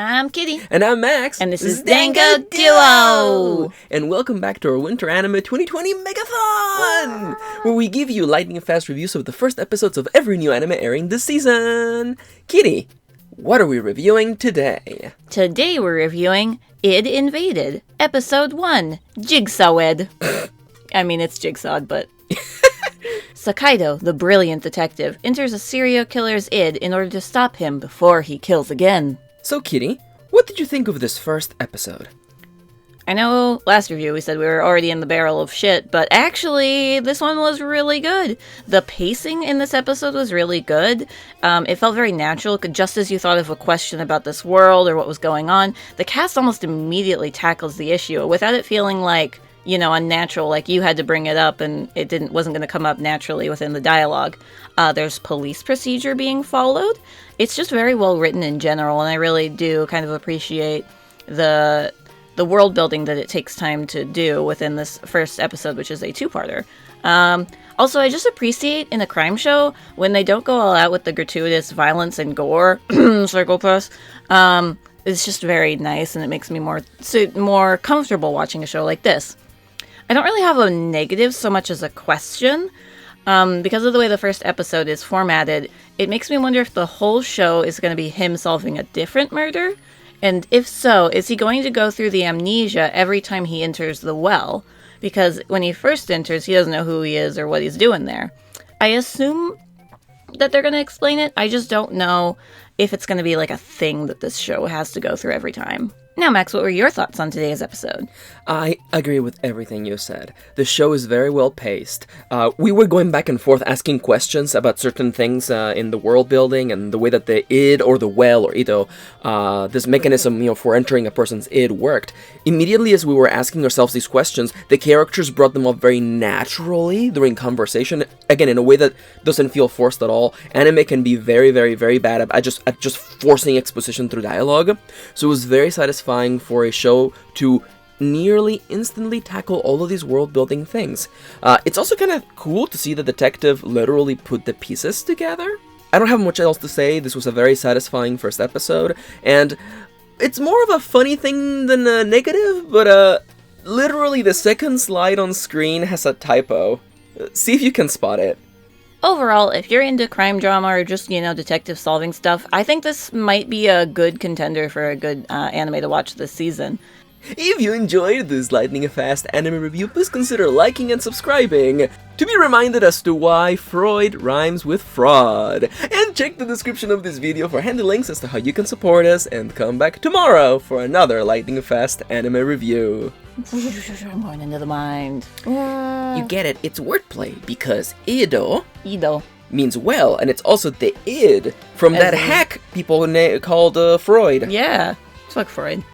I'm Kitty. And I'm Max. And this is Dango Duo! And welcome back to our Winter Anime 2020 Megathon! Where we give you lightning fast reviews of the first episodes of every new anime airing this season. Kitty, what are we reviewing today? Today we're reviewing Id Invaded, Episode 1, Jigsawed. I mean, it's Jigsawed, but... Sakaido, the brilliant detective, enters a serial killer's id in order to stop him before he kills again. So, Kitty, what did you think of this first episode? I know last review we said we were already in the barrel of shit, but actually this one was really good. The pacing in this episode was really good. It felt very natural, just as you thought of a question about this world or what was going on. The cast almost immediately tackles the issue without it feeling like, you know, unnatural, like you had to bring it up and it wasn't going to come up naturally within the dialogue. There's police procedure being followed. It's just very well written in general, and I really do kind of appreciate the world building that it takes time to do within this first episode, which is a two-parter. Also, I just appreciate in a crime show when they don't go all out with the gratuitous violence and gore, psychopaths. It's just very nice, and it makes me more comfortable watching a show like this. I don't really have a negative so much as a question. Because of the way the first episode is formatted, it makes me wonder if the whole show is going to be him solving a different murder. And if so, is he going to go through the amnesia every time he enters the well? Because when he first enters, he doesn't know who he is or what he's doing there. I assume that they're going to explain it. I just don't know if it's going to be like a thing that this show has to go through every time. Now, Max, what were your thoughts on today's episode? I agree with everything you said. The show is very well paced. We were going back and forth asking questions about certain things in the world building and the way that the id or the well or ito, this mechanism, for entering a person's id worked. Immediately as we were asking ourselves these questions, the characters brought them up very naturally during conversation. Again, in a way that doesn't feel forced at all. Anime can be very, very, very bad at just forcing exposition through dialogue. So it was very satisfying for a show to nearly instantly tackle all of these world-building things. It's also kind of cool to see the detective literally put the pieces together. I don't have much else to say. This was a very satisfying first episode, and it's more of a funny thing than a negative, but literally the second slide on screen has a typo. See if you can spot it. Overall, if you're into crime drama or just, detective solving stuff, I think this might be a good contender for a good anime to watch this season. If you enjoyed this lightning-fast anime review, please consider liking and subscribing to be reminded as to why Freud rhymes with fraud. And check the description of this video for handy links as to how you can support us, and come back tomorrow for another lightning-fast anime review. I'm going into the mind. You get it, it's wordplay, because Ido means well, and it's also the id from that hack people called Freud. Yeah, fuck Freud.